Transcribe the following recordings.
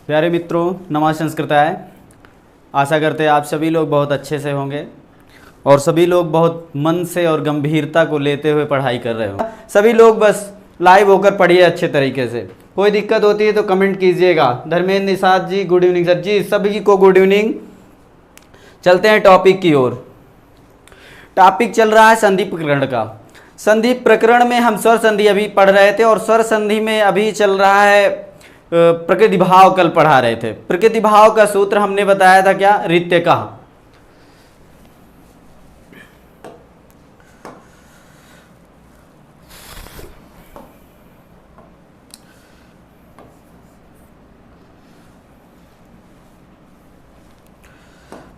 प्यारे मित्रों, नमः संस्कृताय। आशा करते हैं आप सभी लोग बहुत अच्छे से होंगे और सभी लोग बहुत मन से और गंभीरता को लेते हुए पढ़ाई कर रहे हो। सभी लोग बस लाइव होकर पढ़िए अच्छे तरीके से। कोई दिक्कत होती है तो कमेंट कीजिएगा। Dharmendra Nishad ji good evening sir जी, सभी को गुड इवनिंग। चलते हैं टॉपिक की ओर। टॉपिक चल रहा है संधि प्रकरण का। संधि प्रकरण में हम स्वर संधि अभी पढ़ रहे थे और स्वर संधि में अभी चल रहा है प्रकृति भाव। कल पढ़ा रहे थे। प्रकृति भाव का सूत्र हमने बताया था क्या? रित्य का।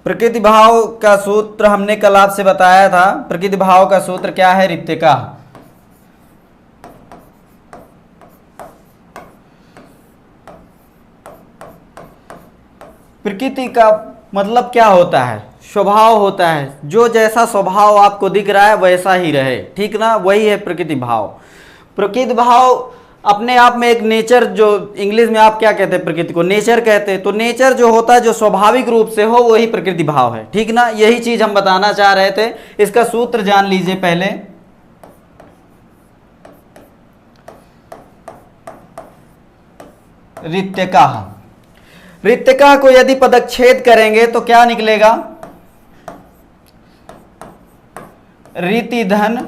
प्रकृति भाव का सूत्र हमने कल आपसे बताया था। प्रकृति भाव का सूत्र क्या है? रित्य का। प्रकृति का मतलब क्या होता है? स्वभाव होता है। जो जैसा स्वभाव आपको दिख रहा है वैसा ही रहे, ठीक ना? वही है प्रकृति भाव। प्रकृति भाव अपने आप में एक नेचर, जो इंग्लिश में आप क्या कहते हैं? प्रकृति को नेचर कहते हैं। तो नेचर जो होता है, जो स्वाभाविक रूप से हो, वही प्रकृति भाव है, ठीक ना? यही चीज हम बताना चाह रहे थे। इसका सूत्र जान लीजिए पहले। रित्यकाः। रित्यकाः को यदि पदच्छेद करेंगे तो क्या निकलेगा? रीति धन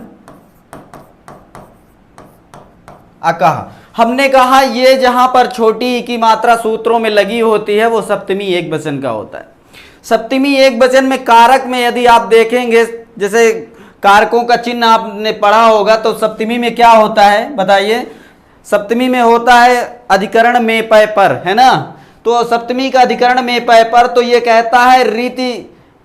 अकः। हमने कहा ये जहां पर छोटी ई की मात्रा सूत्रों में लगी होती है वो सप्तमी एक वचन का होता है। सप्तमी एक वचन में कारक में यदि आप देखेंगे, जैसे कारकों का चिन्ह आपने पढ़ा होगा, तो सप्तमी में क्या होता है बताइए? सप्तमी में होता है अधिकरण में पय पर, है ना? तो सप्तमी का अधिकरण में पय पर, तो ये कहता है रीति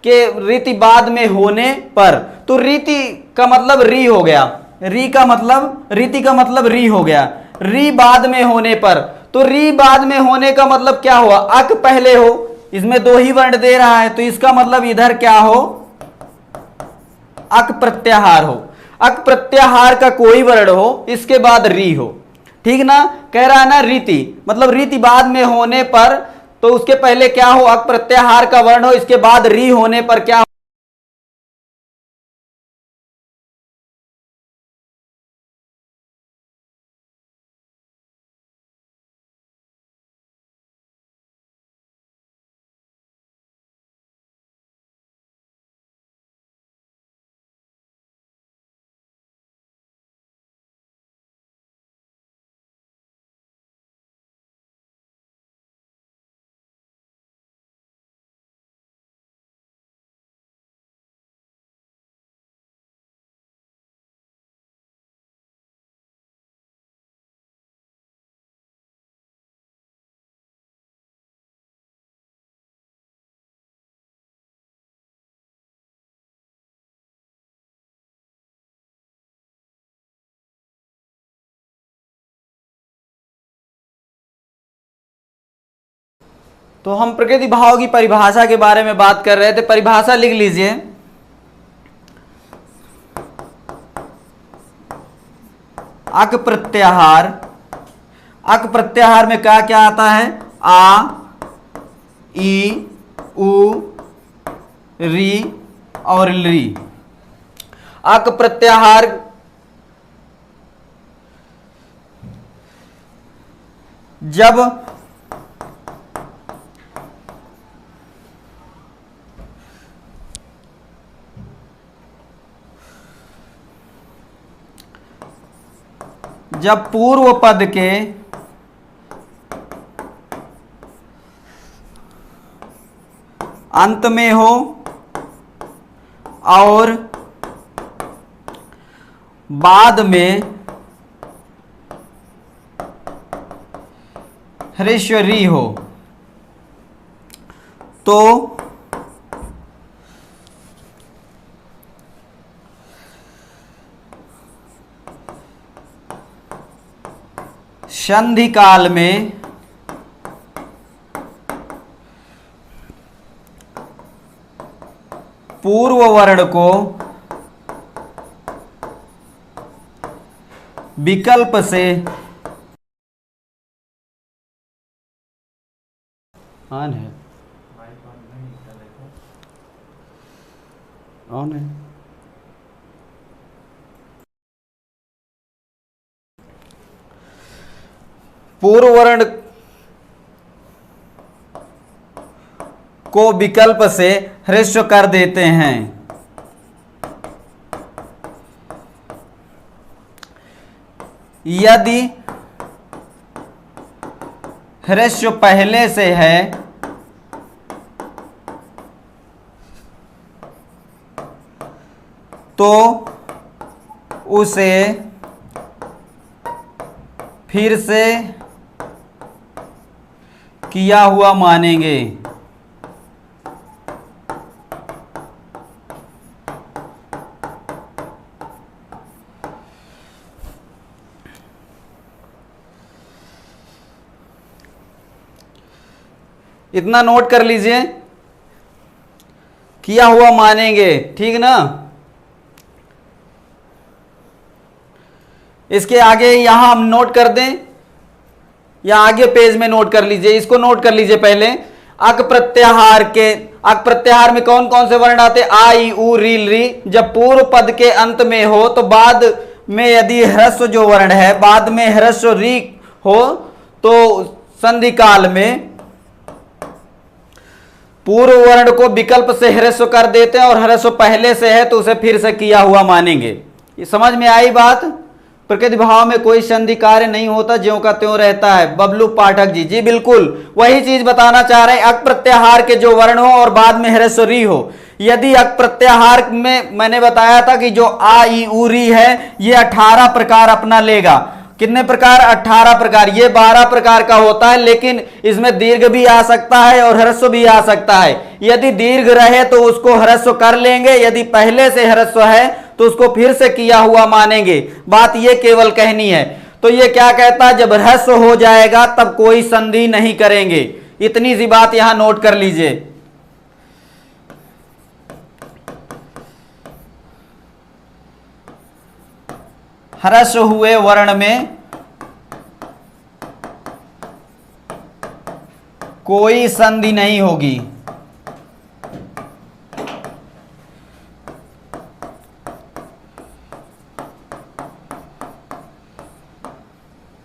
के रीति बाद में होने पर। तो रीति का मतलब री हो गया, री का मतलब रीति का मतलब री हो गया, री बाद में होने पर। तो री बाद में होने का मतलब क्या हुआ? अक पहले हो। इसमें दो ही वर्ण दे रहा है तो इसका मतलब इधर क्या हो? अक प्रत्याहार हो। अक प्रत्याहार का कोई वर्ण हो, इसके बाद री हो, ठीक ना? कह रहा है ना रीति, मतलब रीति बाद में होने पर, तो उसके पहले क्या हो? अक प्रत्याहार का वर्ण हो, इसके बाद री होने पर क्या हो? तो हम प्रकृति भाव की परिभाषा के बारे में बात कर रहे थे। परिभाषा लिख लीजिए। अक प्रत्याहार। अक प्रत्याहार में क्या क्या आता है? आ, ई, उ, री और ली। अक प्रत्याहार जब पूर्व पद के अंत में हो और बाद में ह्रस्व री हो, तो संधि काल में पूर्व वर्ण को विकल्प से ऑन है, ऑन है। पूर्व वर्ण को विकल्प से ह्रस्व कर देते हैं। यदि ह्रस्व पहले से है तो उसे फिर से किया हुआ मानेंगे। इतना नोट कर लीजिए, किया हुआ मानेंगे, ठीक ना। इसके आगे यहां हम नोट कर दें या आगे पेज में नोट कर लीजिए, इसको नोट कर लीजिए पहले। अक प्रत्याहार के, अक प्रत्याहार में कौन कौन से वर्ण आते? आ ई उ री री। जब पूर्व पद के अंत में हो तो बाद में यदि ह्रस्व जो वर्ण है बाद में ह्रस्व री हो तो संधि काल में पूर्व वर्ण को विकल्प से ह्रस्व कर देते हैं और ह्रस्व पहले से है तो उसे फिर से किया हुआ मानेंगे। ये समझ में आई बात? प्रकृति भाव में कोई संधि कार्य नहीं होता, ज्यों का त्यों रहता है। बबलू पाठक जी, जी बिल्कुल वही चीज बताना चाह रहे हैं। अक प्रत्याहार के जो वर्ण हो और बाद में ह्रस्व री हो। यदि अक प्रत्याहार में मैंने बताया था कि जो आ ई उ री है ये 18 प्रकार अपना लेगा। कितने प्रकार? 18 प्रकार। ये 12 प्रकार का होता है, लेकिन इसमें दीर्घ भी आ सकता है और ह्रस्व भी आ सकता है। यदि दीर्घ रहे तो उसको ह्रस्व कर लेंगे, यदि पहले से ह्रस्व है तो उसको फिर से किया हुआ मानेंगे। बात ये केवल कहनी है। तो ये क्या कहता है? जब ह्रस्व हो जाएगा तब कोई संधि नहीं करेंगे। इतनी सी बात यहां नोट कर लीजिए। ह्रस्व हुए वर्ण में कोई संधि नहीं होगी।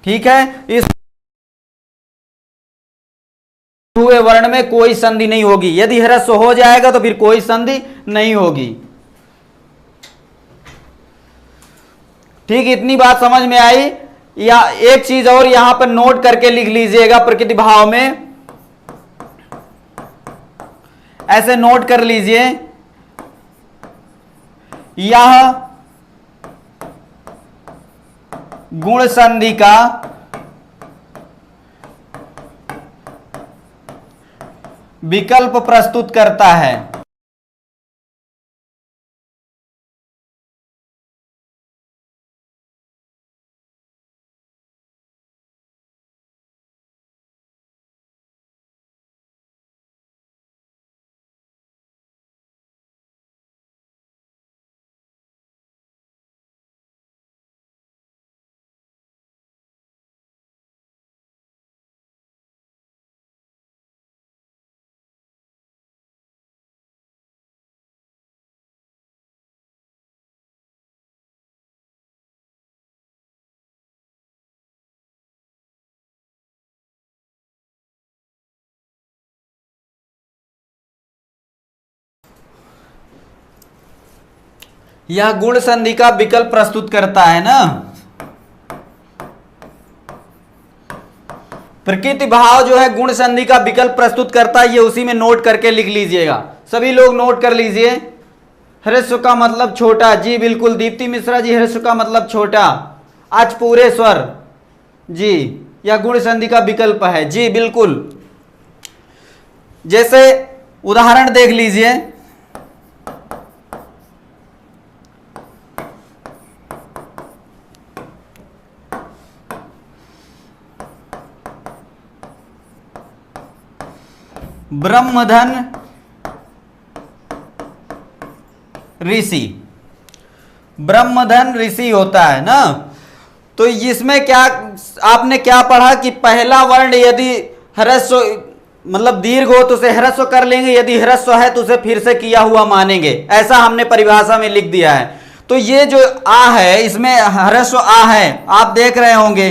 ठीक है, इस हुए वर्ण में कोई संधि नहीं होगी। यदि ह्रस्व हो जाएगा तो फिर कोई संधि नहीं होगी। ठीक, इतनी बात समझ में आई? या एक चीज और यहां पर नोट करके लिख लीजिएगा। प्रकृति भाव में ऐसे नोट कर लीजिए, यह गुण संधि का विकल्प प्रस्तुत करता है। यह गुण संधि का विकल्प प्रस्तुत करता है ना। प्रकृति भाव जो है गुण संधि का विकल्प प्रस्तुत करता है, ये उसी में नोट करके लिख लीजिएगा। सभी लोग नोट कर लीजिए। ह्रस्व का मतलब छोटा, जी बिल्कुल। दीप्ति मिश्रा जी, ह्रस्व का मतलब छोटा। आज पूरे स्वर, जी यह गुण संधि का विकल्प है, जी बिल्कुल। जैसे उदाहरण देख लीजिए, ब्रह्मधन ऋषि, ब्रह्मधन ऋषि होता है ना। तो इसमें क्या आपने क्या पढ़ा कि पहला वर्ण यदि ह्रस्व मतलब दीर्घ हो तो उसे ह्रस्व कर लेंगे, यदि ह्रस्व है तो उसे फिर से किया हुआ मानेंगे, ऐसा हमने परिभाषा में लिख दिया है। तो ये जो आ है इसमें ह्रस्व आ है, आप देख रहे होंगे,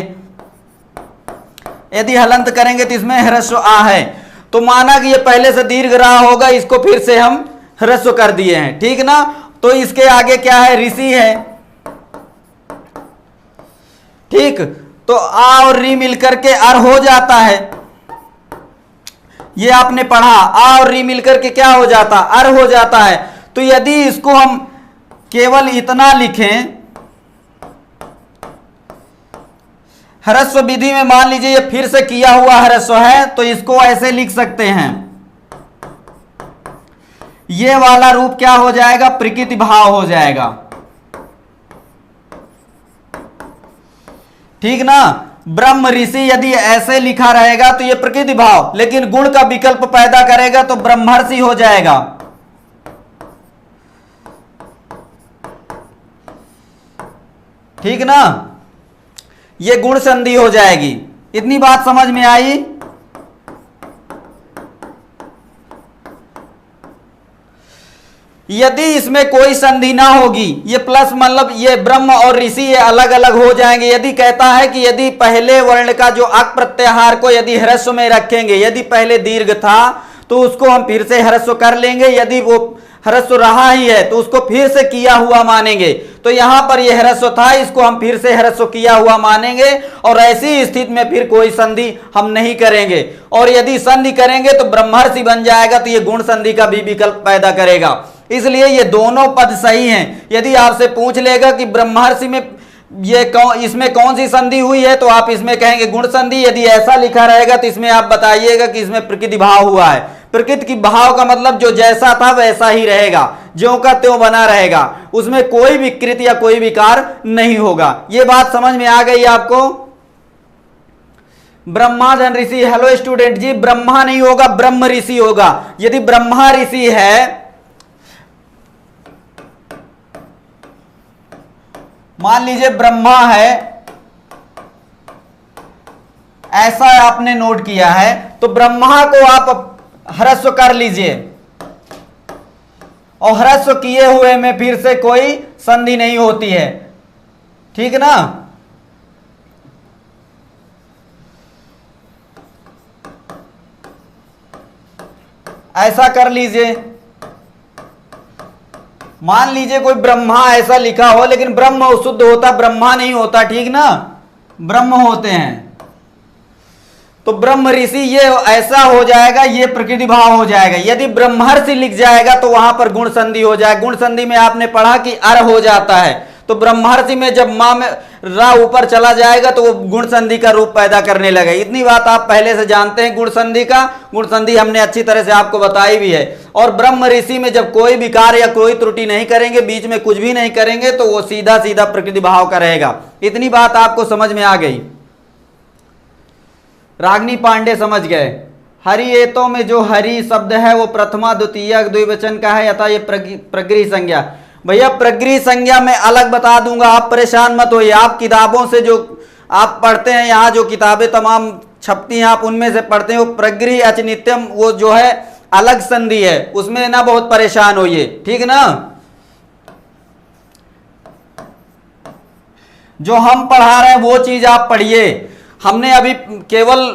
यदि हलंत करेंगे तो इसमें ह्रस्व आ है, तो माना कि ये पहले से दीर्घ रहा होगा, इसको फिर से हम ह्रस्व कर दिए हैं, ठीक ना। तो इसके आगे क्या है, ऋषि है, ठीक। तो आ और री मिलकर के अर हो जाता है, ये आपने पढ़ा, आ और री मिलकर के क्या हो जाता, अर हो जाता है। तो यदि इसको हम केवल इतना लिखें, ह्रस्व विधि में मान लीजिए ये फिर से किया हुआ ह्रस्व है, तो इसको ऐसे लिख सकते हैं, ये वाला रूप क्या हो जाएगा, प्रकृति भाव हो जाएगा, ठीक ना। ब्रह्म ऋषि यदि ऐसे लिखा रहेगा तो ये प्रकृति भाव, लेकिन गुण का विकल्प पैदा करेगा तो ब्रह्मर्षि हो जाएगा, ठीक ना। ये गुण संधि हो जाएगी। इतनी बात समझ में आई। यदि इसमें कोई संधि ना होगी, ये प्लस मतलब ये ब्रह्म और ऋषि ये अलग अलग हो जाएंगे। यदि कहता है कि यदि पहले वर्ण का जो अक प्रत्याहार को यदि ह्रस्व में रखेंगे, यदि पहले दीर्घ था तो उसको हम फिर से ह्रस्व कर लेंगे, यदि वो ह्रस्व रहा ही है तो उसको फिर से किया हुआ मानेंगे। तो यहां पर यह ह्रस्व था, इसको हम फिर से ह्रस्व किया हुआ मानेंगे, और ऐसी स्थिति में फिर कोई संधि हम नहीं करेंगे। और यदि संधि करेंगे तो ब्रह्मर्षि बन जाएगा, तो ये गुण संधि का भी विकल्प पैदा करेगा। इसलिए ये दोनों पद सही हैं। यदि आपसे पूछ लेगा कि ब्रह्मर्षि में इसमें कौन सी संधि हुई है, तो आप इसमें कहेंगे गुण संधि। यदि ऐसा लिखा रहेगा तो इसमें आप बताइएगा कि इसमें प्रकृति भाव हुआ है। प्रकृति की भाव का मतलब जो जैसा था वैसा ही रहेगा, ज्यों का त्यों बना रहेगा, उसमें कोई विकृति या कोई विकार नहीं होगा। ये बात समझ में आ गई आपको। ब्रह्मा धन ऋषि, हेलो स्टूडेंट जी, ब्रह्मा नहीं होगा, ब्रह्म ऋषि होगा। यदि ब्रह्मा ऋषि है, मान लीजिए ब्रह्मा है, ऐसा आपने नोट किया है, तो ब्रह्मा को आप ह्रस्व कर लीजिए, और ह्रस्व किए हुए में फिर से कोई संधि नहीं होती है, ठीक ना। ऐसा कर लीजिए। मान लीजिए कोई ब्रह्मा ऐसा लिखा हो, लेकिन ब्रह्म शुद्ध होता, ब्रह्मा नहीं होता, ठीक ना, ब्रह्म होते हैं। तो ब्रह्म ऋषि ये ऐसा हो जाएगा, ये प्रकृति भाव हो जाएगा। यदि ब्रह्मर्षि लिख जाएगा तो वहां पर गुण संधि हो जाएगा। गुण संधि में आपने पढ़ा कि अर हो जाता है, तो ब्रह्मर्षि में जब मां में रा ऊपर चला जाएगा तो वो गुण संधि का रूप पैदा करने लगे। इतनी बात आप पहले से जानते हैं गुण संधि का। गुण संधि हमने अच्छी तरह से आपको बताई भी है। और ब्रह्म ऋषि में जब कोई विकार या कोई त्रुटि नहीं करेंगे, बीच में कुछ भी नहीं करेंगे, तो वो सीधा सीधा प्रकृति भाव का रहेगा। इतनी बात आपको समझ में आ गई। रागनी पांडे समझ गए। हरिएतों में जो हरि शब्द है वो प्रथमा द्वितीय द्विवचन का है, अतः ये प्रगृह संज्ञा। भैया प्रगृह संज्ञा मैं अलग बता दूंगा, आप परेशान मत होइए। आप किताबों से जो आप पढ़ते हैं, यहाँ जो किताबें तमाम छपती हैं आप उनमें से पढ़ते हैं, वो प्रगृह अचनित्यम वो जो है अलग संधि है, उसमें ना बहुत परेशान होइए, ठीक ना। जो हम पढ़ा रहे हैं वो चीज आप पढ़िए। हमने अभी केवल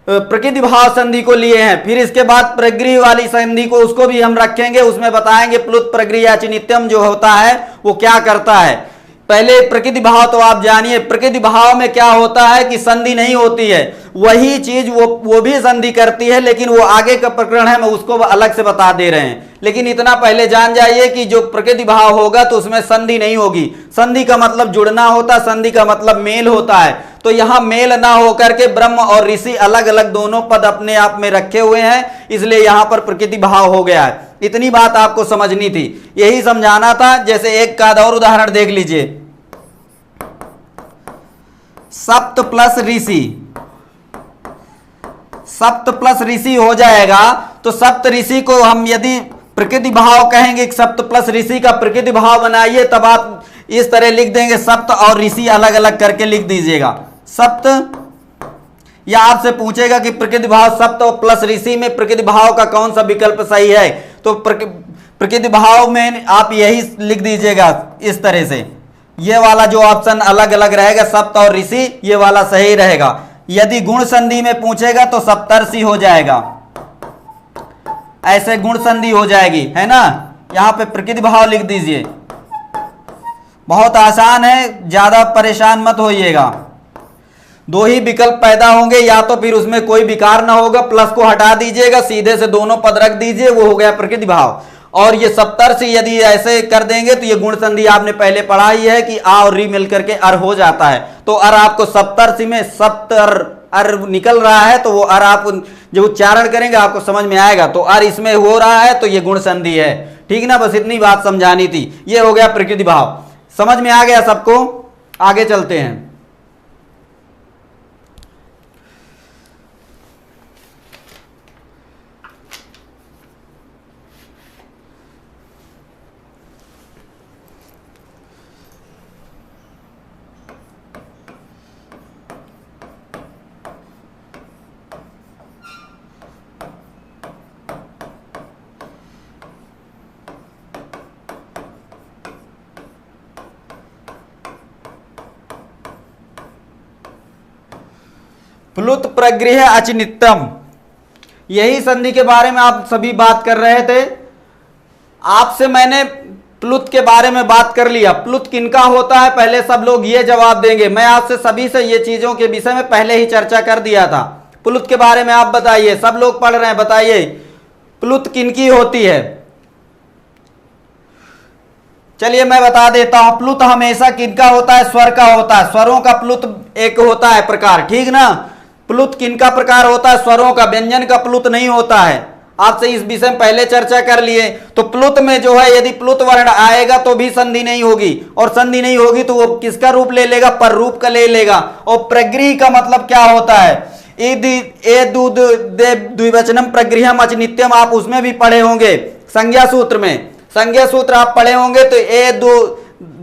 प्रकृति भाव संधि को लिए हैं, फिर इसके बाद प्रगृह वाली संधि को उसको भी हम रखेंगे, उसमें बताएंगे प्लुत प्रगृह अचिनित्यम जो होता है वो क्या करता है। पहले प्रकृति भाव तो आप जानिए, प्रकृति भाव में क्या होता है कि संधि नहीं होती है, वही चीज वो भी संधि करती है, लेकिन वो आगे का प्रकरण है, मैं उसको अलग से बता दे रहे हैं। लेकिन इतना पहले जान जाइए कि जो प्रकृति भाव होगा तो उसमें संधि नहीं होगी। संधि का मतलब जुड़ना होता, संधि का मतलब मेल होता है। तो यहां मेल ना होकर के ब्रह्म और ऋषि अलग अलग दोनों पद अपने आप में रखे हुए हैं, इसलिए यहां पर प्रकृति भाव हो गया है। इतनी बात आपको समझनी थी, यही समझाना था। जैसे एक का और उदाहरण देख लीजिए, सप्त प्लस ऋषि, सप्त प्लस ऋषि हो जाएगा। तो सप्त ऋषि को हम यदि प्रकृति भाव कहेंगे, सप्त प्लस ऋषि का प्रकृति भाव बनाइए, तब आप इस तरह लिख देंगे, सप्त और ऋषि अलग अलग करके लिख दीजिएगा। सप्त या आपसे पूछेगा कि प्रकृति भाव सप्त और प्लस ऋषि में प्रकृति भाव का कौन सा विकल्प सही है, तो प्रकृति भाव में आप यही लिख दीजिएगा इस तरह से, ये वाला जो ऑप्शन अलग अलग रहेगा सप्त और ऋषि, ये वाला सही रहेगा। यदि गुण संधि में पूछेगा तो सप्तर्षि हो जाएगा, ऐसे गुण संधि हो जाएगी, है ना। यहां पे प्रकृति भाव लिख दीजिए, बहुत आसान है, ज्यादा परेशान मत होइएगा। दो ही विकल्प पैदा होंगे, या तो फिर उसमें कोई विकार ना होगा, प्लस को हटा दीजिएगा, सीधे से दोनों पद रख दीजिए, वो हो गया प्रकृति भाव। और ये सप्तर्षि यदि ऐसे कर देंगे तो ये गुण संधि आपने पहले पढ़ा ही है कि आ और री मिलकर के अर हो जाता है। तो अर आपको सप्तर्षि में सप्तर अर निकल रहा है, तो वो अर आप जब उच्चारण करेंगे आपको समझ में आएगा। तो अर इसमें हो रहा है तो ये गुण संधि है, ठीक ना। बस इतनी बात समझानी थी। ये हो गया प्रकृति भाव, समझ में आ गया सबको। आगे चलते हैं। प्लुत प्रगृह अचिनित्यम, यही संधि के बारे में आप सभी बात कर रहे थे। आपसे मैंने प्लुत के बारे में बात कर लिया। प्लुत किनका होता है पहले सब लोग ये जवाब देंगे। मैं आपसे सभी से ये चीजों के विषय में पहले ही चर्चा कर दिया था। प्लुत के बारे में आप बताइए, सब लोग पढ़ रहे हैं, बताइए प्लुत किनकी होती है। चलिए मैं बता देता हूं, प्लुत हमेशा किनका होता है, स्वर का होता है। स्वरों का प्लुत एक होता है प्रकार, ठीक ना। प्लुत किनका प्रकार होता है, स्वरों का, व्यंजन का प्लुत नहीं होता है। आपसे इस विषय में पहले चर्चा कर लिए। तो प्लुत में जो है यदि प्लुत वर्ण आएगा तो भी संधि नहीं होगी, और संधि नहीं होगी तो वो किसका रूप ले लेगा, पर रूप का ले लेगा। और प्रगृह का मतलब क्या होता है, द्विवचनम प्रगृहम अचिनित्यम, आप उसमें भी पढ़े होंगे संज्ञा सूत्र में। संज्ञा सूत्र आप पढ़े होंगे तो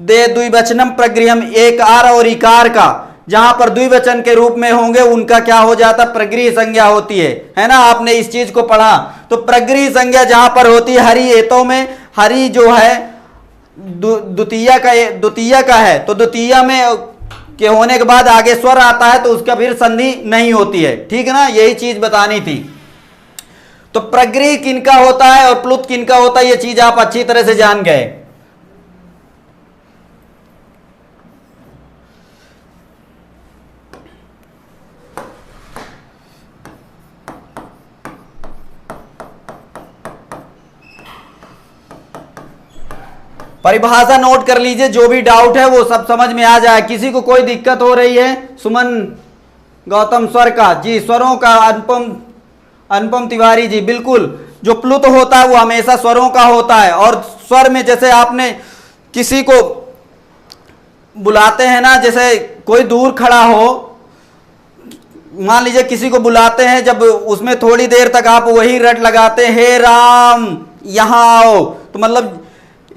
द्विवचनम प्रगृहम, एक आर और इकार का जहां पर द्विवचन के रूप में होंगे उनका क्या हो जाता, प्रगृह संज्ञा होती है ना। आपने इस चीज को पढ़ा। तो प्रगृह संज्ञा जहां पर होती है, हरि एतों में हरि जो है द्वितीय का है, तो द्वितीय में के होने के बाद आगे स्वर आता है तो उसका फिर संधि नहीं होती है, ठीक है ना। यही चीज बतानी थी। तो प्रगृह किनका होता है और प्लुत किनका होता है, ये चीज आप अच्छी तरह से जान गए। परिभाषा नोट कर लीजिए, जो भी डाउट है वो सब समझ में आ जाए। किसी को कोई दिक्कत हो रही है, सुमन गौतम स्वर का जी, स्वरों का अनुपम तिवारी जी, बिल्कुल। जो प्लुत होता है वो हमेशा स्वरों का होता है। और स्वर में जैसे आपने किसी को बुलाते हैं ना, जैसे कोई दूर खड़ा हो, मान लीजिए किसी को बुलाते हैं, जब उसमें थोड़ी देर तक आप वही रट लगाते हैं, हे राम यहां आओ, तो मतलब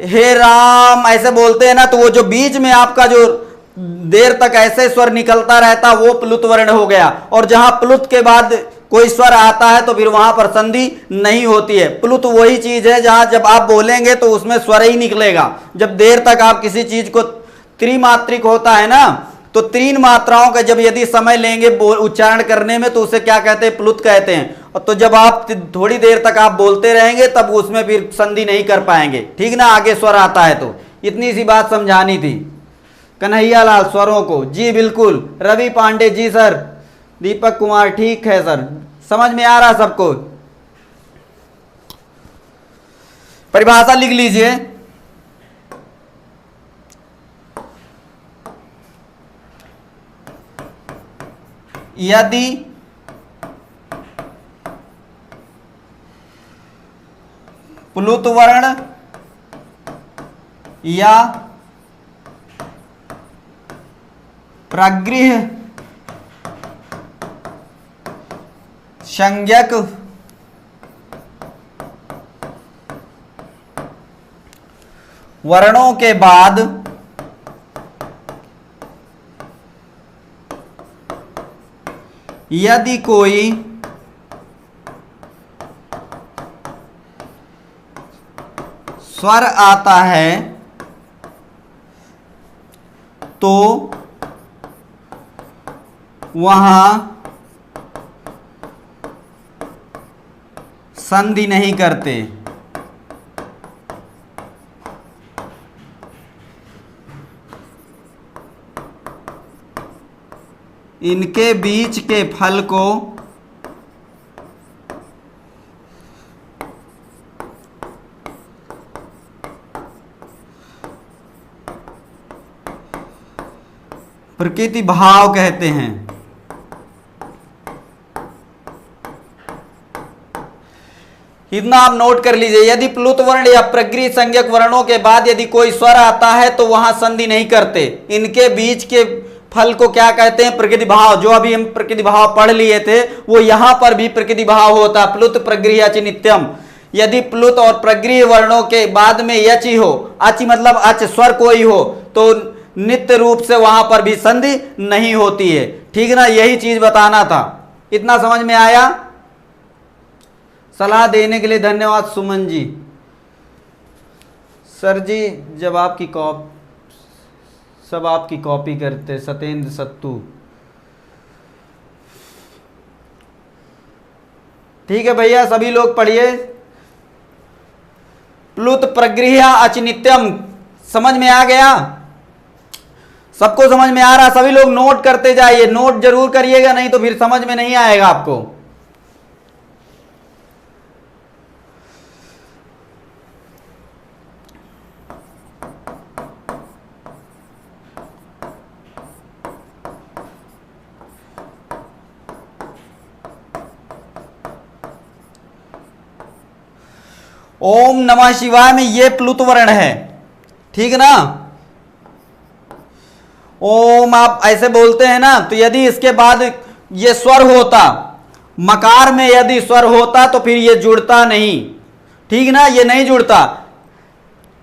हे राम ऐसे बोलते हैं ना, तो वो जो बीच में आपका जो देर तक ऐसे स्वर निकलता रहता वो प्लुत वर्ण हो गया। और जहां प्लुत के बाद कोई स्वर आता है तो फिर वहां पर संधि नहीं होती है। प्लुत वही चीज है जहां जब आप बोलेंगे तो उसमें स्वर ही निकलेगा। जब देर तक आप किसी चीज को, त्रिमात्रिक होता है ना, तो तीन मात्राओं का जब यदि समय लेंगे उच्चारण करने में तो उसे क्या कहते हैं, प्लुत कहते हैं। और तो जब आप थोड़ी देर तक आप बोलते रहेंगे तब उसमें फिर संधि नहीं कर पाएंगे, ठीक ना, आगे स्वर आता है। तो इतनी सी बात समझानी थी। कन्हैया लाल स्वरों को, जी बिल्कुल। रवि पांडे जी सर, दीपक कुमार ठीक है सर, समझ में आ रहा सबको। परिभाषा लिख लीजिए। यदि प्लुत वर्ण या प्रगृह संज्ञक वर्णों के बाद यदि कोई स्वर आता है तो वहां संधि नहीं करते। इनके बीच के फल को प्रकृति भाव कहते हैं। इतना आप नोट कर लीजिए, यदि प्लुत वर्ण या प्रगृह संज्ञक वर्णों के बाद यदि कोई स्वर आता है तो वहां संधि नहीं करते। इनके बीच के फल को क्या कहते हैं? प्रकृति भाव। जो अभी हम प्रकृति भाव पढ़ लिए थे वो यहां पर भी प्रकृति भाव होता, प्लुत प्रगृह अच नित्यम। यदि प्लुत और प्रगृह वर्णों के बाद में यचि हो, अच मतलब अच स्वर कोई हो, तो नित्य रूप से वहां पर भी संधि नहीं होती है। ठीक ना, यही चीज बताना था। इतना समझ में आया? सलाह देने के लिए धन्यवाद सुमन जी। सर जी जब आपकी सब आपकी कॉपी करते, सतेंद्र सत्तू। ठीक है भैया, सभी लोग पढ़िए। प्लुत प्रगृह अच नित्यम समझ में आ गया? सबको समझ में आ रहा? सभी लोग नोट करते जाइए, नोट जरूर करिएगा, नहीं तो फिर समझ में नहीं आएगा आपको। ओम नमः शिवाय में ये प्लुत वर्ण है, ठीक ना। ओम आप ऐसे बोलते हैं ना, तो यदि इसके बाद ये स्वर होता, मकार में यदि स्वर होता तो फिर ये जुड़ता नहीं, ठीक ना, ये नहीं जुड़ता।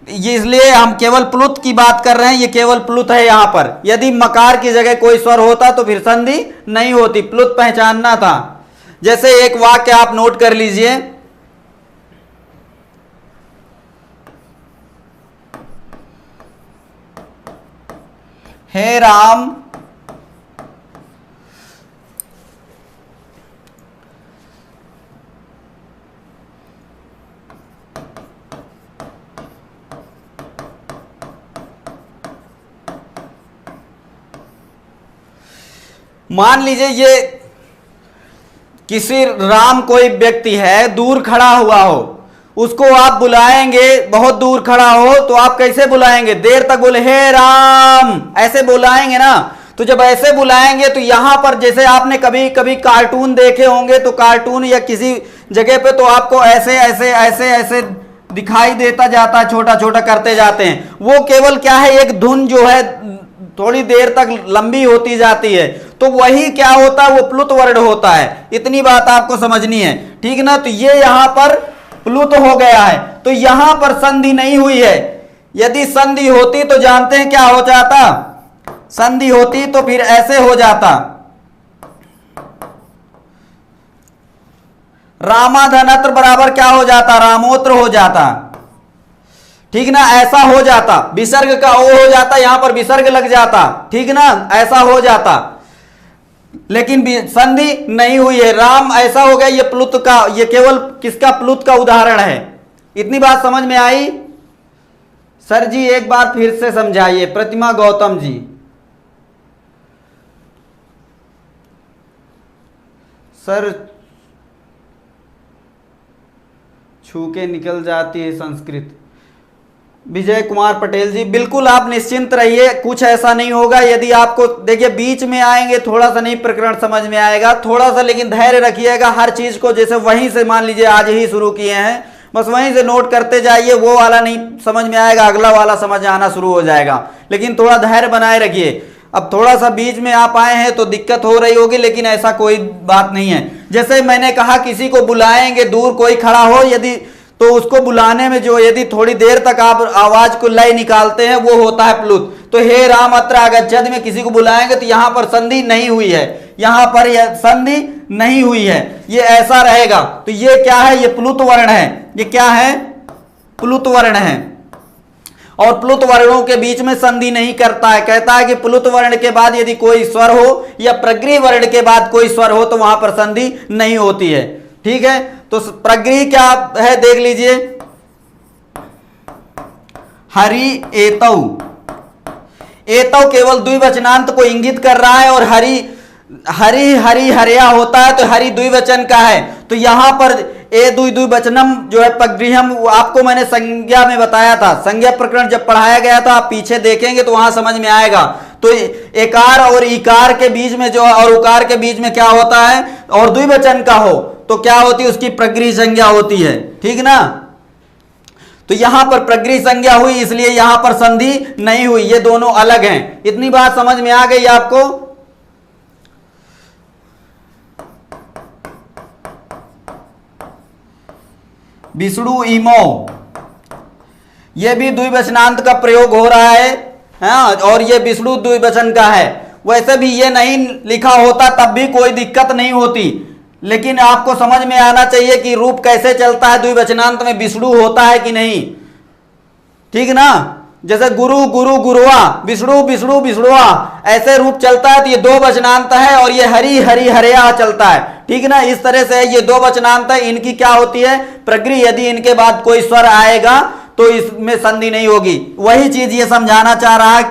ये इसलिए हम केवल प्लुत की बात कर रहे हैं, ये केवल प्लुत है यहां पर। यदि मकार की जगह कोई स्वर होता तो फिर संधि नहीं होती, प्लुत पहचानना था। जैसे एक वाक्य आप नोट कर लीजिए, हे राम मान लीजिए ये किसी राम कोई व्यक्ति है, दूर खड़ा हुआ हो, उसको आप बुलाएंगे, बहुत दूर खड़ा हो तो आप कैसे बुलाएंगे? देर तक बोले हे राम, ऐसे बुलाएंगे ना। तो जब ऐसे बुलाएंगे तो यहां पर जैसे आपने कभी कभी कार्टून देखे होंगे, तो कार्टून या किसी जगह पे तो आपको ऐसे ऐसे ऐसे ऐसे दिखाई देता जाता है, छोटा छोटा करते जाते हैं। वो केवल क्या है, एक धुन जो है थोड़ी देर तक लंबी होती जाती है, तो वही क्या होता है, वो प्लुत वर्ण होता है। इतनी बात आपको समझनी है, ठीक ना। तो ये यहां पर प्लुत हो गया है, तो यहां पर संधि नहीं हुई है। यदि संधि होती तो जानते हैं क्या हो जाता? संधि होती तो फिर ऐसे हो जाता, रामाधनत्र बराबर क्या हो जाता? रामोत्र हो जाता, ठीक ना, ऐसा हो जाता। विसर्ग का ओ हो जाता, यहां पर विसर्ग लग जाता, ठीक ना, ऐसा हो जाता। लेकिन संधि नहीं हुई है, राम ऐसा हो गया। ये प्लुत का, ये केवल किसका? प्लुत का उदाहरण है। इतनी बात समझ में आई? सर जी एक बार फिर से समझाइए। प्रतिमा गौतम जी, सर छू के निकल जाती है संस्कृत। विजय कुमार पटेल जी, बिल्कुल आप निश्चिंत रहिए, कुछ ऐसा नहीं होगा। यदि आपको देखिए बीच में आएंगे थोड़ा सा नहीं प्रकरण समझ में आएगा, थोड़ा सा लेकिन धैर्य रखिएगा। हर चीज को जैसे वहीं से मान लीजिए आज ही शुरू किए हैं, बस वहीं से नोट करते जाइए। वो वाला नहीं समझ में आएगा, अगला वाला समझ आना शुरू हो जाएगा, लेकिन थोड़ा धैर्य बनाए रखिए। अब थोड़ा सा बीच में आप आए हैं तो दिक्कत हो रही होगी, लेकिन ऐसा कोई बात नहीं है। जैसे मैंने कहा किसी को बुलाएंगे, दूर कोई खड़ा हो यदि, तो उसको बुलाने में जो यदि थोड़ी देर तक आप आवाज को लय निकालते हैं वो होता है प्लुत। तो हे राम अत्र आगच्छति में किसी को बुलाएंगे तो यहां पर संधि नहीं हुई है, यहां पर यह संधि नहीं हुई है, ये ऐसा रहेगा। तो ये क्या है, ये प्लुत वर्ण है। ये क्या है, प्लुत वर्ण है। और प्लुत वर्णों के बीच में संधि नहीं करता है। कहता है कि प्लुत वर्ण के बाद यदि कोई स्वर हो या प्रगृह वर्ण के बाद कोई स्वर हो तो वहां पर संधि नहीं होती है। ठीक है, तो प्रगृह क्या है देख लीजिए, हरि एतौ। एतौ केवल द्विवचनांत को इंगित कर रहा है, और हरि हरि हरि हरिया होता है तो हरि द्विवचन का है। तो यहां पर ए द्विवचनम जो है प्रगृहम, आपको मैंने संज्ञा में बताया था, संज्ञा प्रकरण जब पढ़ाया गया था, आप पीछे देखेंगे तो वहां समझ में आएगा। तो एकार और इकार के बीच में जो और उकार के बीच में क्या होता है, और द्विवचन का हो तो क्या होती है, उसकी प्रगृह संज्ञा होती है। ठीक ना, तो यहां पर प्रगृह संज्ञा हुई, इसलिए यहां पर संधि नहीं हुई, ये दोनों अलग हैं। इतनी बात समझ में आ गई आपको। विष्णु इमो, यह भी द्विवचनांत का प्रयोग हो रहा है, हाँ, और यह विष्णु द्विवचन का है। वैसे भी ये नहीं लिखा होता तब भी कोई दिक्कत नहीं होती, लेकिन आपको समझ में आना चाहिए कि रूप कैसे चलता है, द्विवचनांत में विष्णु होता है कि नहीं। ठीक ना, जैसे गुरु गुरु गुरुआ, विष्णु विष्णु विष्णुआ, ऐसे रूप चलता है तो ये दो वचनांत है, और ये हरि हरि हरिया चलता है। ठीक ना, इस तरह से ये दो वचनांत है, इनकी क्या होती है, प्रगृह। यदि इनके बाद कोई स्वर आएगा तो इसमें संधि नहीं होगी। वही चीज ये समझाना चाह रहा है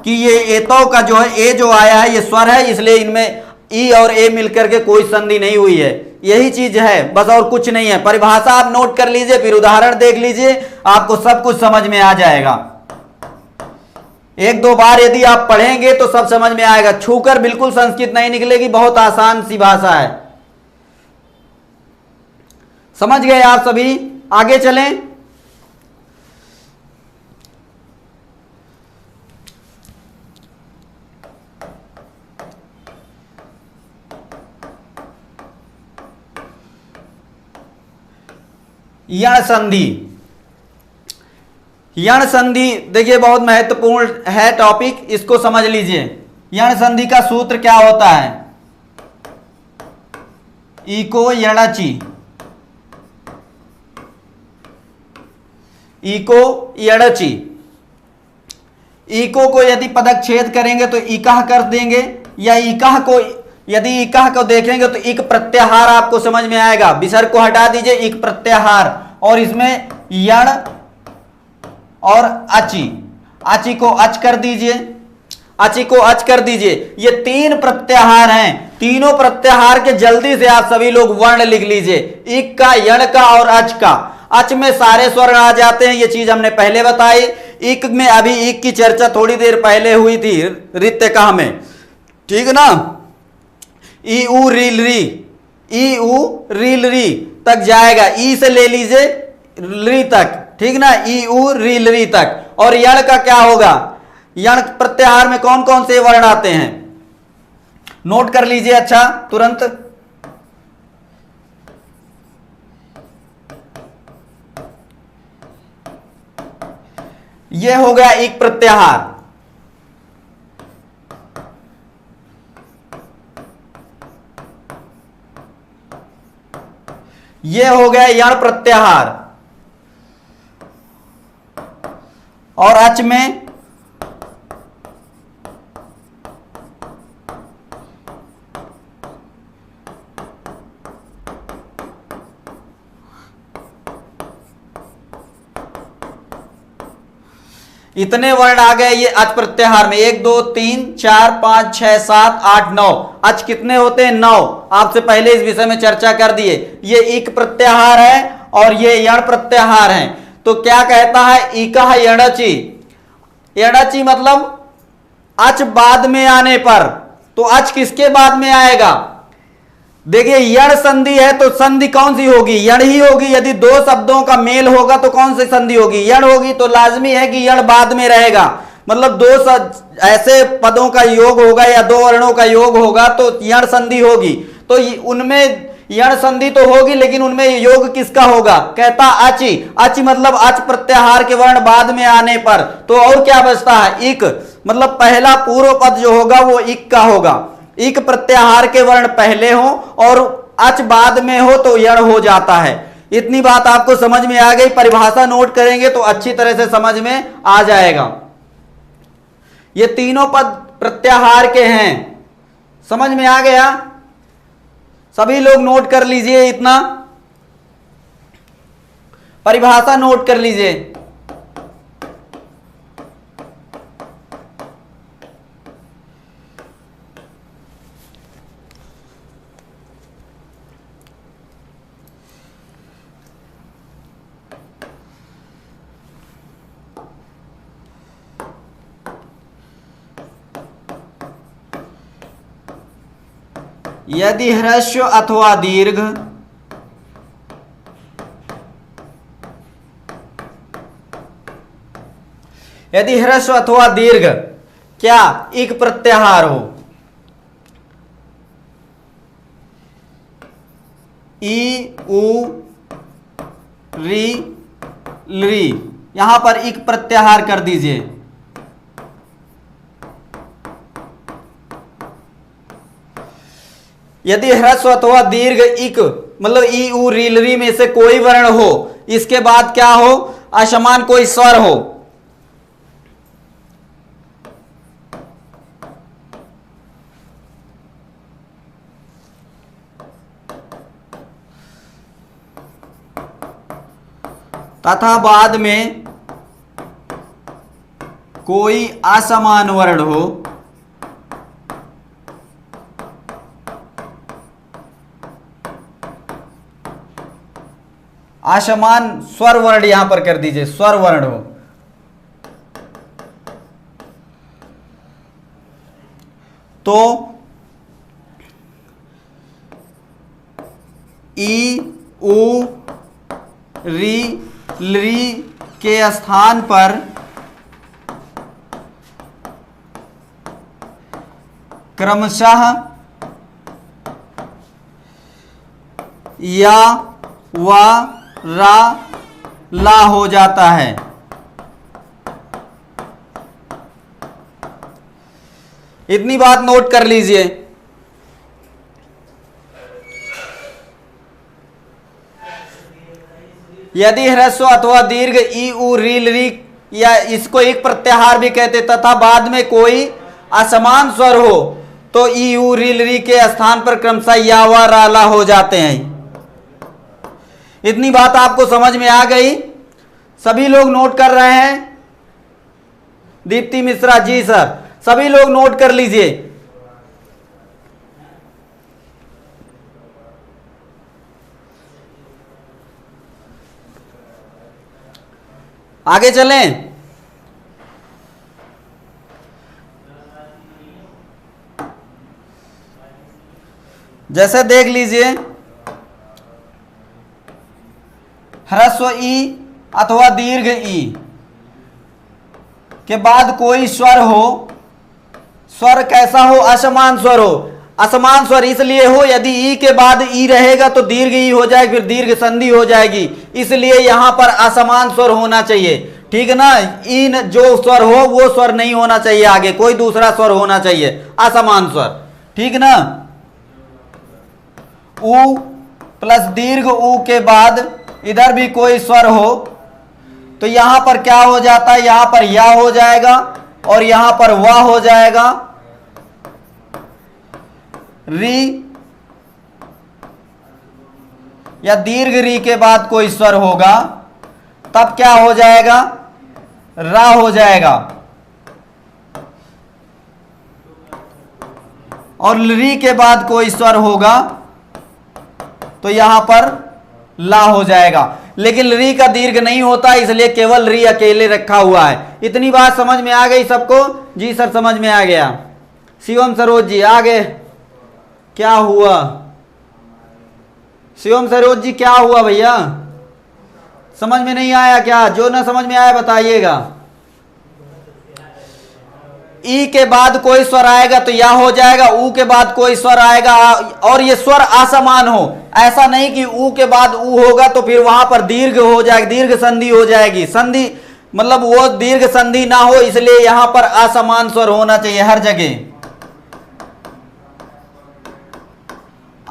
कि ये एतो का जो है, ए जो आया है ये स्वर है, इसलिए इनमें ई और ए मिलकर के कोई संधि नहीं हुई है। यही चीज है, बस और कुछ नहीं है। परिभाषा आप नोट कर लीजिए, फिर उदाहरण देख लीजिए, आपको सब कुछ समझ में आ जाएगा। एक दो बार यदि आप पढ़ेंगे तो सब समझ में आएगा। छूकर बिल्कुल संस्कृत नहीं निकलेगी, बहुत आसान सी भाषा है। समझ गए आप सभी, आगे चलें। यण संधि, यण संधि देखिए बहुत महत्वपूर्ण है टॉपिक, इसको समझ लीजिए। यण संधि का सूत्र क्या होता है, इको यणचि, इको यणचि। इको को यदि पदच्छेद करेंगे तो इकाह कर देंगे, या इकाह को यदि इकाह को देखेंगे तो इक प्रत्याहार आपको समझ में आएगा। विसर्ग को हटा दीजिए, इक प्रत्याहार, और इसमें यण और अचि, अचि को अच कर दीजिए, अचि को अच कर दीजिए। ये तीन प्रत्याहार हैं, तीनों प्रत्याहार के जल्दी से आप सभी लोग वर्ण लिख लीजिए, इक का, यण का और अच का। अच में सारे स्वर आ जाते हैं, ये चीज हमने पहले बताई। इक में अभी इक की चर्चा थोड़ी देर पहले हुई थी रित्यकाह में, ठीक ना। ई उ रील री, ई उ रील री तक जाएगा, ई से ले लीजिए री तक, ठीक ना, ई उ रील री तक। और यण का क्या होगा, यण प्रत्याहार में कौन कौन से वर्ण आते हैं, नोट कर लीजिए अच्छा तुरंत। यह हो गया एक प्रत्याहार, यह हो गया यण प्रत्याहार। और अच में इतने वर्ण आ गए ये अच प्रत्याहार में, 1 2 3 4 5 6 7 8 9। अच कितने होते हैं, 9। आपसे पहले इस विषय में चर्चा कर दिए। ये इक प्रत्याहार है और ये यण प्रत्याहार है। तो क्या कहता है, इकह यणचि, यणचि मतलब अच बाद में आने पर। तो अच किसके बाद में आएगा, देखिए यण संधि है तो संधि कौन सी होगी, यण ही होगी। यदि दो शब्दों का मेल होगा तो कौन सी संधि होगी, यण होगी। तो लाजमी है कि यण बाद में रहेगा, मतलब दो ऐसे पदों का योग होगा या दो वर्णों का योग होगा तो यण संधि होगी। तो उनमें यण संधि तो होगी, लेकिन उनमें योग किसका होगा, कहता अचि। अचि मतलब अच प्रत्याहार के वर्ण बाद में आने पर। तो और क्या बचता है, इक, मतलब पहला पूर्व पद जो होगा वो इक का होगा। इक प्रत्याहार के वर्ण पहले हो और अच बाद में हो तो यण हो जाता है। इतनी बात आपको समझ में आ गई। परिभाषा नोट करेंगे तो अच्छी तरह से समझ में आ जाएगा। ये तीनों पद प्रत्याहार के हैं, समझ में आ गया। सभी लोग नोट कर लीजिए, इतना परिभाषा नोट कर लीजिए। यदि ह्रस्व अथवा दीर्घ क्या इक प्रत्याहार हो, ई उ री ली, यहां पर इक प्रत्याहार कर दीजिए। यदि ह्रस्व अथवा दीर्घ इक मतलब ई उ री ली में से कोई वर्ण हो, इसके बाद क्या हो, असमान कोई स्वर हो, तथा बाद में कोई असमान वर्ण हो, असमान स्वर वर्ण यहां पर कर दीजिए, स्वर वर्ण हो, तो ई उ री ली के स्थान पर क्रमशः या वा रा ला हो जाता है। इतनी बात नोट कर लीजिए। यदि ह्रस्व अथवा दीर्घ ई उ री ली, या इसको एक प्रत्याहार भी कहते, तथा बाद में कोई असमान स्वर हो तो ई उ री ली के स्थान पर क्रमशः या वा रा ला हो जाते हैं। इतनी बात आपको समझ में आ गई। सभी लोग नोट कर रहे हैं? दीप्ति मिश्रा जी सर, सभी लोग नोट कर लीजिए। आगे चलें। जैसे देख लीजिए, ह्रस्व ई अथवा दीर्घ ई के बाद कोई स्वर हो, स्वर कैसा हो, असमान स्वर हो। असमान स्वर इसलिए हो, यदि ई के बाद ई रहेगा तो दीर्घ ई हो जाएगी, फिर दीर्घ संधि हो जाएगी, इसलिए यहां पर असमान स्वर होना चाहिए, ठीक है ना। ई जो स्वर हो वो स्वर नहीं होना चाहिए, आगे कोई दूसरा स्वर होना चाहिए, असमान स्वर, ठीक ना। उ प्लस दीर्घ उ के बाद इधर भी कोई स्वर हो तो यहां पर क्या हो जाता है, यहां पर या हो जाएगा और यहां पर वा हो जाएगा। री या दीर्घ री के बाद कोई स्वर होगा तब क्या हो जाएगा, रा हो जाएगा। और री के बाद कोई स्वर होगा तो यहां पर ला हो जाएगा। लेकिन री का दीर्घ नहीं होता, इसलिए केवल री अकेले रखा हुआ है। इतनी बात समझ में आ गई सबको? जी सर समझ में आ गया। शिवम सरोज जी आगे क्या हुआ? शिवम सरोज जी क्या हुआ भैया, समझ में नहीं आया क्या? जो ना समझ में आया बताइएगा। ई के बाद कोई स्वर आएगा तो या हो जाएगा, ऊ के बाद कोई स्वर आएगा और ये स्वर असमान हो, ऐसा नहीं कि ऊ के बाद ऊ होगा तो फिर वहां पर दीर्घ हो जाएगी, दीर्घ संधि हो जाएगी। संधि मतलब वो दीर्घ संधि ना हो, इसलिए यहां पर असमान स्वर होना चाहिए हर जगह।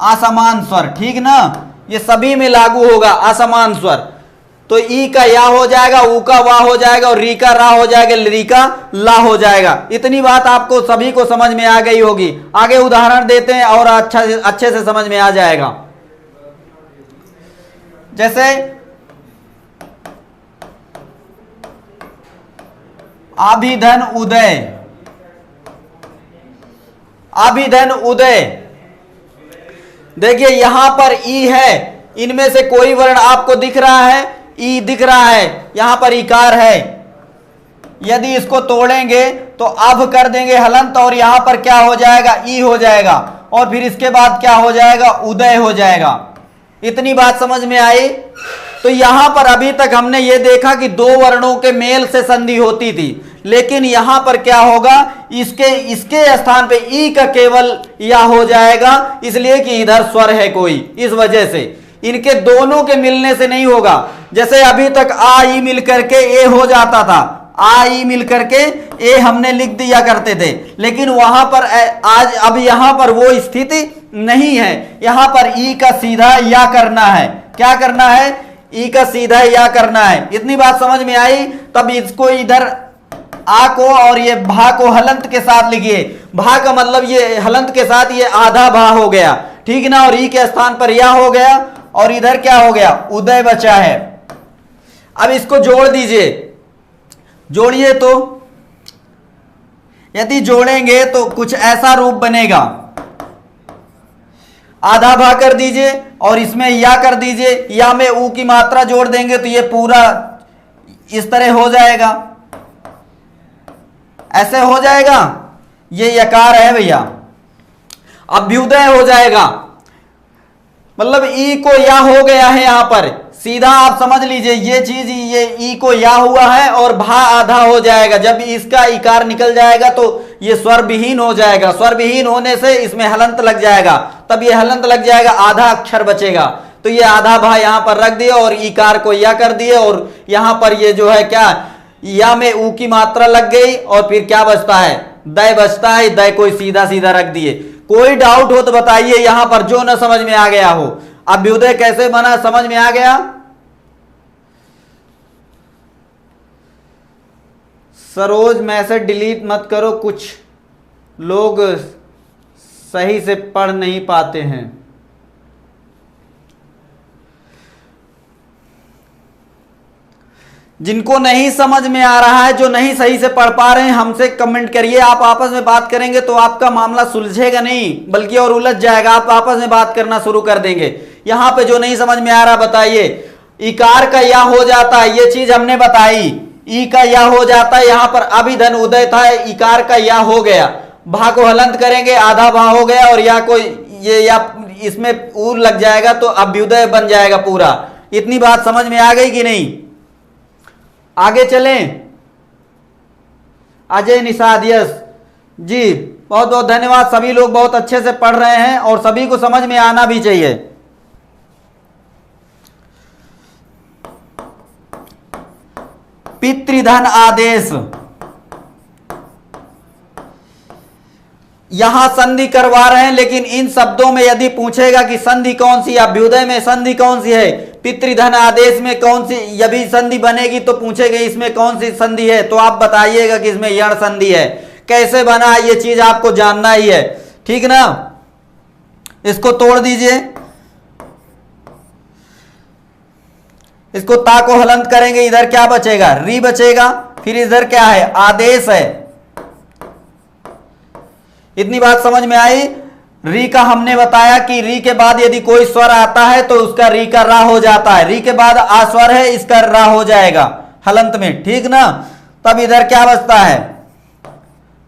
असमान स्वर, ठीक ना, ये सभी में लागू होगा असमान स्वर। तो ई का या हो जाएगा, ऊ का वा हो जाएगा, और री का रा हो जाएगा, री का ला हो जाएगा। इतनी बात आपको सभी को समझ में आ गई होगी। आगे उदाहरण देते हैं और अच्छे से समझ में आ जाएगा। जैसे अभिधन उदय, अभिधन उदय, देखिए यहां पर ई है, इनमें से कोई वर्ण आपको दिख रहा है? ई दिख रहा है, यहां पर इकार है। यदि इसको तोड़ेंगे तो अब कर देंगे हलंत, और यहां पर क्या हो जाएगा? ई हो जाएगा, और फिर इसके बाद क्या हो जाएगा? उदय हो जाएगा। इतनी बात समझ में आई? तो यहां पर अभी तक हमने ये देखा कि दो वर्णों के मेल से संधि होती थी, लेकिन यहां पर क्या होगा? इसके स्थान पे ई का केवल या हो जाएगा, इसलिए कि इधर स्वर है कोई, इस वजह से इनके दोनों के मिलने से नहीं होगा। जैसे अभी तक आ ई मिल करके ए हो जाता था, आ ई मिल करके ए हमने लिख दिया करते थे, लेकिन वहां पर आज अब यहां पर वो स्थिति नहीं है। यहां पर ई का सीधा या करना है। क्या करना है? ई का सीधा या करना है। इतनी बात समझ में आई? तब इसको इधर आ को और ये भा को हलंत के साथ लिखिए। भा का मतलब ये हलंत के साथ ये आधा भा हो गया, ठीक ना, और ई के स्थान पर या हो गया, और इधर क्या हो गया? उदय बचा है। अब इसको जोड़ दीजिए, जोड़िए। तो यदि जोड़ेंगे तो कुछ ऐसा रूप बनेगा। आधा भा कर दीजिए और इसमें या कर दीजिए, या में ऊ की मात्रा जोड़ देंगे तो ये पूरा इस तरह हो जाएगा, ऐसे हो जाएगा। ये यकार है भैया, अभ्युदय हो जाएगा। मतलब ई को या हो गया है यहां पर, सीधा आप समझ लीजिए ये चीज, ये ई को या हुआ है और भा आधा हो जाएगा। जब इसका इकार निकल जाएगा तो ये स्वर विहीन हो जाएगा। स्वर विहीन होने से इसमें हलंत लग जाएगा, तब ये हलंत लग जाएगा, आधा अक्षर बचेगा। तो ये आधा भा यहां पर रख दिया और इकार को या कर दिए, और यहां पर ये जो है क्या, या में ऊ की मात्रा लग गई, और फिर क्या बचता है? दय बचता है। दय को सीधा सीधा रख दिए। कोई डाउट हो तो बताइए यहां पर, जो न समझ में आ गया हो। अभ्युदय कैसे बना, समझ में आ गया? सरोज मैसेज डिलीट मत करो, कुछ लोग सही से पढ़ नहीं पाते हैं। जिनको नहीं समझ में आ रहा है, जो नहीं सही से पढ़ पा रहे हैं, हमसे कमेंट करिए। आप आपस में बात करेंगे तो आपका मामला सुलझेगा नहीं, बल्कि और उलझ जाएगा। आप आपस में बात करना शुरू कर देंगे। यहां पे जो नहीं समझ में आ रहा बताइए। इकार का या हो जाता है, ये चीज हमने बताई। ई का या हो जाता है, यहां पर अभिधन उदय था, इकार का या हो गया। भा को हलंत करेंगे, आधा भा हो गया, और या को ये या इसमें ऊ लग जाएगा तो अभ्युदय बन जाएगा पूरा। इतनी बात समझ में आ गई कि नहीं? आगे चलें। अजय निषाद, यस जी, बहुत बहुत धन्यवाद। सभी लोग बहुत अच्छे से पढ़ रहे हैं और सभी को समझ में आना भी चाहिए। पितृधन आदेश, यहां संधि करवा रहे हैं, लेकिन इन शब्दों में यदि पूछेगा कि संधि कौन सी, अभ्युदय में संधि कौन सी है, पितृधन आदेश में कौन सी यदि संधि बनेगी तो पूछेगा इसमें कौन सी संधि है, तो आप बताइएगा कि इसमें यण संधि है। कैसे बना ये चीज आपको जानना ही है, ठीक ना। इसको तोड़ दीजिए, इसको ता को हलंत करेंगे, इधर क्या बचेगा? री बचेगा। फिर इधर क्या है? आदेश है। इतनी बात समझ में आई? री का हमने बताया कि री के बाद यदि कोई स्वर आता है तो उसका री का रा हो जाता है। री के बाद आ स्वर है, इसका रा हो जाएगा हलंत में, ठीक ना। तब इधर क्या बचता है?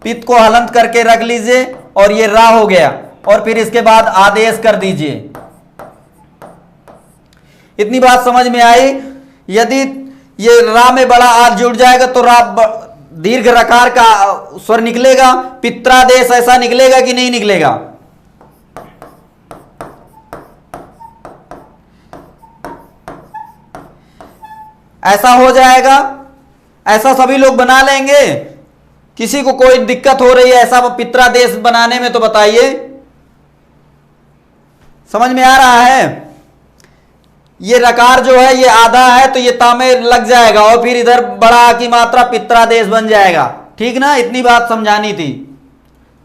पित्त को हलंत करके रख लीजिए और ये रा हो गया, और फिर इसके बाद आदेश कर दीजिए। इतनी बात समझ में आई? यदि ये रा में बड़ा आ जुड़ जाएगा तो रा दीर्घ रकार का स्वर निकलेगा। पित्रादेश ऐसा निकलेगा कि नहीं निकलेगा? ऐसा हो जाएगा। ऐसा सभी लोग बना लेंगे। किसी को कोई दिक्कत हो रही है ऐसा पित्रादेश बनाने में तो बताइए। समझ में आ रहा है? ये रकार जो है ये आधा है तो ये ता में लग जाएगा और फिर इधर बड़ा की मात्रा पित्रादेश बन जाएगा। ठीक ना, इतनी बात समझानी थी।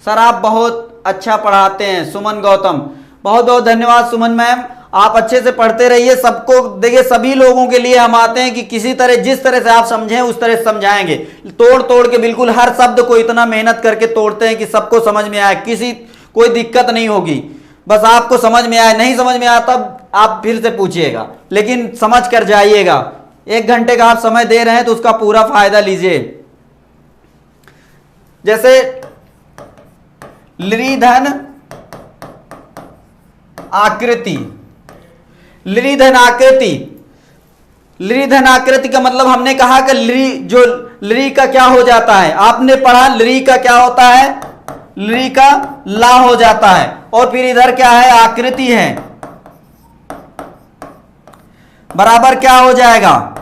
सर आप बहुत अच्छा पढ़ाते हैं सुमन गौतम, बहुत बहुत धन्यवाद सुमन मैम, आप अच्छे से पढ़ते रहिए। सबको देखिए, सभी लोगों के लिए हम आते हैं कि किसी तरह जिस तरह से आप समझें उस तरह से समझाएंगे, तोड़ तोड़ के बिल्कुल हर शब्द को इतना मेहनत करके तोड़ते हैं कि सबको समझ में आए, किसी कोई दिक्कत नहीं होगी। बस आपको समझ में आए, नहीं समझ में आता आप फिर से पूछिएगा, लेकिन समझ कर जाइएगा। 1 घंटे का आप समय दे रहे हैं तो उसका पूरा फायदा लीजिए। जैसे लृधन आकृति, लृधन आकृति, लृधन आकृति का मतलब हमने कहा कि लृ का क्या हो जाता है, आपने पढ़ा लृ का क्या होता है, लृ का ला हो जाता है, और फिर इधर क्या है, आकृति है, बराबर क्या हो जाएगा,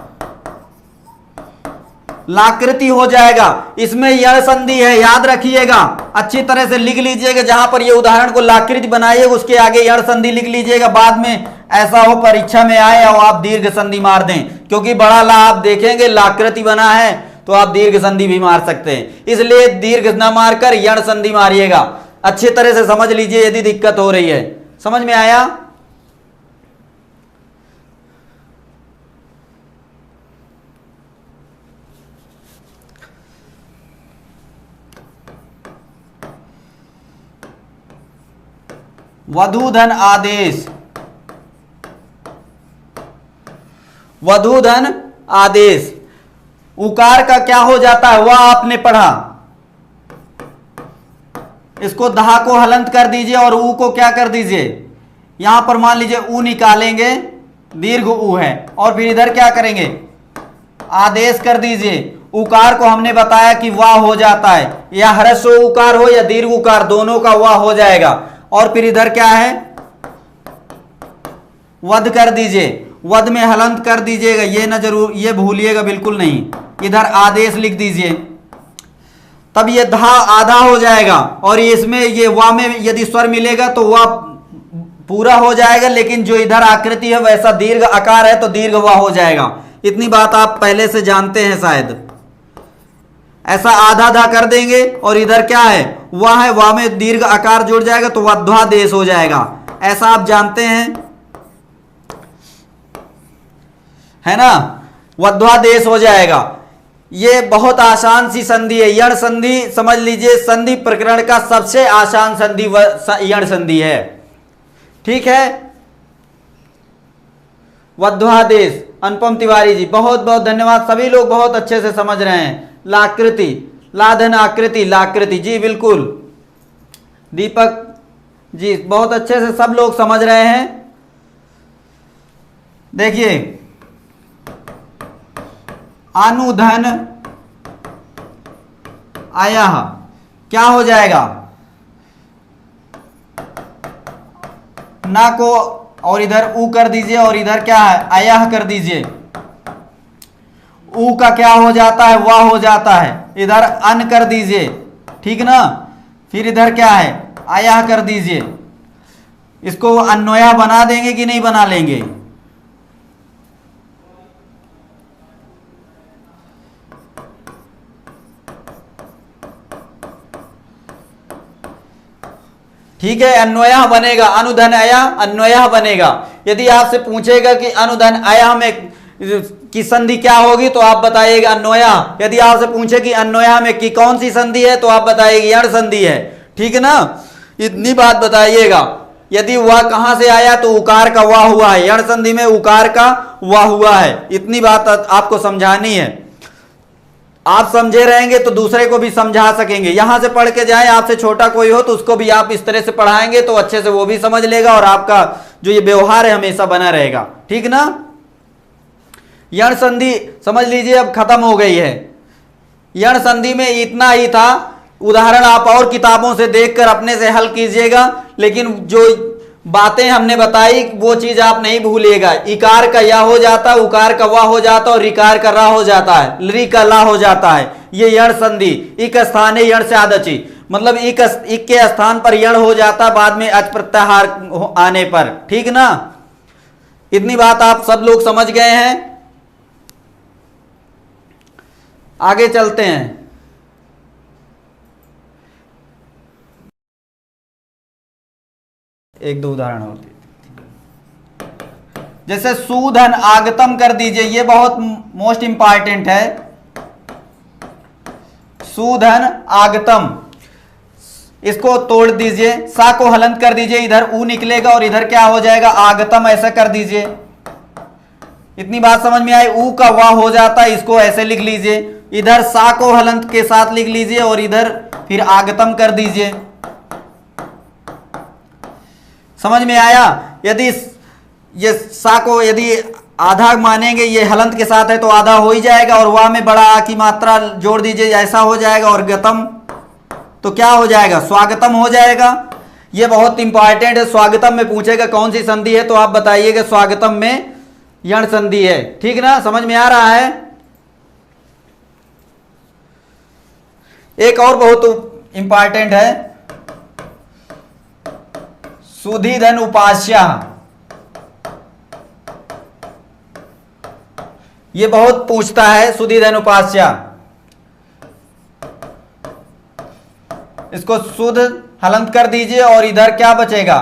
लाकृति हो जाएगा। इसमें यण संधि है, याद रखिएगा, अच्छी तरह से लिख लीजिएगा। जहां पर ये उदाहरण को लाकृति बनाइएगा उसके आगे यण संधि लिख लीजिएगा। बाद में ऐसा हो परीक्षा में आए और आप दीर्घ संधि मार दें, क्योंकि बड़ा ला आप देखेंगे लाकृति बना है तो आप दीर्घ संधि भी मार सकते हैं, इसलिए दीर्घ न मारकर यण संधि मारिएगा। अच्छी तरह से समझ लीजिए यदि दिक्कत हो रही है। समझ में आया? वधूधन आदेश, वधूधन आदेश, उकार का क्या हो जाता है वह आपने पढ़ा। इसको दहा को हलंत कर दीजिए और ऊ को क्या कर दीजिए, यहां पर मान लीजिए ऊ निकालेंगे, दीर्घ ऊ है, और फिर इधर क्या करेंगे, आदेश कर दीजिए। उकार को हमने बताया कि वाह हो जाता है, या ह्रस्व उकार हो या दीर्घ उकार, दोनों का वाह हो जाएगा। और फिर इधर क्या है, वध कर दीजिए, वध में हलंत कर दीजिएगा, ये ना जरूर, ये भूलिएगा बिल्कुल नहीं। इधर आदेश लिख दीजिए, तब ये धा आधा हो जाएगा, और इसमें ये वा में यदि स्वर मिलेगा तो वह पूरा हो जाएगा, लेकिन जो इधर आकृति है वैसा दीर्घ आकार है तो दीर्घ वा हो जाएगा। इतनी बात आप पहले से जानते हैं शायद। ऐसा आधा धा कर देंगे और इधर क्या है, वह है, वह में दीर्घ आकार जुड़ जाएगा तो वध्वादेश हो जाएगा। ऐसा आप जानते हैं, है ना, वध्वादेश हो जाएगा। ये बहुत आसान सी संधि है, यण संधि समझ लीजिए, संधि प्रकरण का सबसे आसान संधि यण संधि है। ठीक है, वध्वादेश। अनुपम तिवारी जी बहुत बहुत धन्यवाद, सभी लोग बहुत अच्छे से समझ रहे हैं। लाकृति, लाधन आकृति, लाकृति, जी बिल्कुल। दीपक जी बहुत अच्छे से सब लोग समझ रहे हैं। देखिए, अनुधन अयः क्या हो जाएगा, ना को और इधर ऊ कर दीजिए, और इधर क्या है, अयः कर दीजिए। ऊ का क्या हो जाता है, वाह हो जाता है, इधर अन कर दीजिए, ठीक ना। फिर इधर क्या है, अयः कर दीजिए। इसको अन्वया बना देंगे कि नहीं बना लेंगे, ठीक है, अन्वयः बनेगा, अनुधन अयः अन्वयः बनेगा। यदि आपसे पूछेगा कि अनुधन अयः में की संधि क्या होगी तो आप बताइएगा अन्वयः। यदि आपसे पूछे कि अन्वयः में की कौन सी संधि है तो आप बताइएगा यण संधि है, ठीक है ना। इतनी बात बताइएगा। यदि वह कहां से आया तो उकार का वाह हुआ है, यण संधि में उकार का वाह हुआ है, इतनी बात आपको समझानी है। आप समझे रहेंगे तो दूसरे को भी समझा सकेंगे। यहां से पढ़ के जाए, आपसे छोटा कोई हो तो उसको भी आप इस तरह से पढ़ाएंगे तो अच्छे से वो भी समझ लेगा, और आपका जो ये व्यवहार है हमेशा बना रहेगा, ठीक ना। यण संधि समझ लीजिए अब खत्म हो गई है। यण संधि में इतना ही था, उदाहरण आप और किताबों से देखकर अपने से हल कीजिएगा, लेकिन जो बातें हमने बताई वो चीज आप नहीं भूलिएगा। इकार का या हो जाता है, उकार का वा हो जाता है, और रिकार का रा हो जाता है, लृ का ला हो जाता है। ये यण संधि, इक स्थाने यण से आदची, मतलब इक के स्थान पर यण हो जाता बाद में अच प्रत्याहार आने पर, ठीक ना। इतनी बात आप सब लोग समझ गए हैं। आगे चलते हैं। एक दो उदाहरण होते, जैसे सुधन आगतम कर दीजिए, ये बहुत मोस्ट इंपॉर्टेंट है। सुधन आगतम, इसको तोड़ दीजिए, सा को हलंत कर दीजिए, इधर ऊ निकलेगा और इधर क्या हो जाएगा आगतम, ऐसा कर दीजिए। इतनी बात समझ में आई। ऊ का वाह हो जाता है, इसको ऐसे लिख लीजिए, इधर सा को हलंत के साथ लिख लीजिए और इधर फिर आगतम कर दीजिए। समझ में आया। यदि ये सा को यदि आधा मानेंगे, ये हलंत के साथ है तो आधा हो ही जाएगा, और वाह में बड़ा आ की मात्रा जोड़ दीजिए, ऐसा हो जाएगा, और गतम तो क्या हो जाएगा स्वागतम हो जाएगा। ये बहुत इंपॉर्टेंट है। स्वागतम में पूछेगा कौन सी संधि है तो आप बताइएगा स्वागतम में यण संधि है, ठीक ना। समझ में आ रहा है। एक और बहुत इंपॉर्टेंट है, सुधिधन उपास्या। ये बहुत पूछता है सुधिधन उपास्या। इसको शुद्ध हलंत कर दीजिए और इधर क्या बचेगा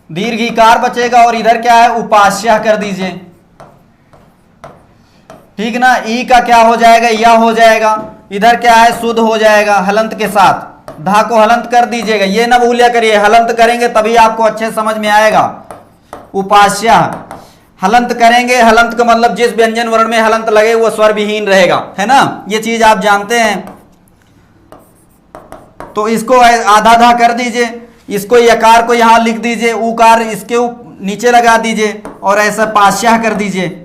दीर्घिकार बचेगा, और इधर क्या है उपास्या कर दीजिए, ठीक ना। ई का क्या हो जाएगा या हो जाएगा, इधर क्या है शुद्ध हो जाएगा हलंत के साथ, धा को हलंत कर दीजिएगा। ये ना भूलिया करिए, हलंत करेंगे तभी आपको अच्छे समझ में आएगा। उपास्या हलंत करेंगे, हलंत का मतलब जिस व्यंजन वर्ण में हलंत लगे वो स्वर विहीन रहेगा, है ना। ये चीज आप जानते हैं। तो इसको आधा धा कर दीजिए, इसको यकार को यहां लिख दीजिए, उकार इसके नीचे लगा दीजिए और ऐसा पास्या कर दीजिए,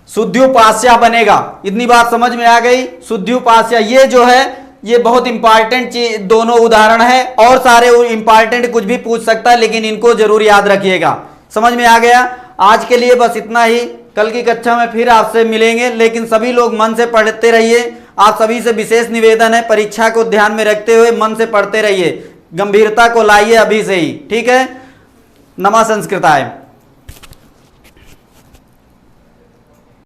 शुद्ध्युपास्या बनेगा। इतनी बात समझ में आ गई। शुद्ध्युपास्या ये जो है ये बहुत इंपॉर्टेंट चीज, दोनों उदाहरण है, और सारे इंपॉर्टेंट कुछ भी पूछ सकता है, लेकिन इनको जरूर याद रखिएगा। समझ में आ गया। आज के लिए बस इतना ही। कल की कक्षा में फिर आपसे मिलेंगे, लेकिन सभी लोग मन से पढ़ते रहिए। आप सभी से विशेष निवेदन है, परीक्षा को ध्यान में रखते हुए मन से पढ़ते रहिए, गंभीरता को लाइए अभी से ही, ठीक है। नमः संस्कृताय।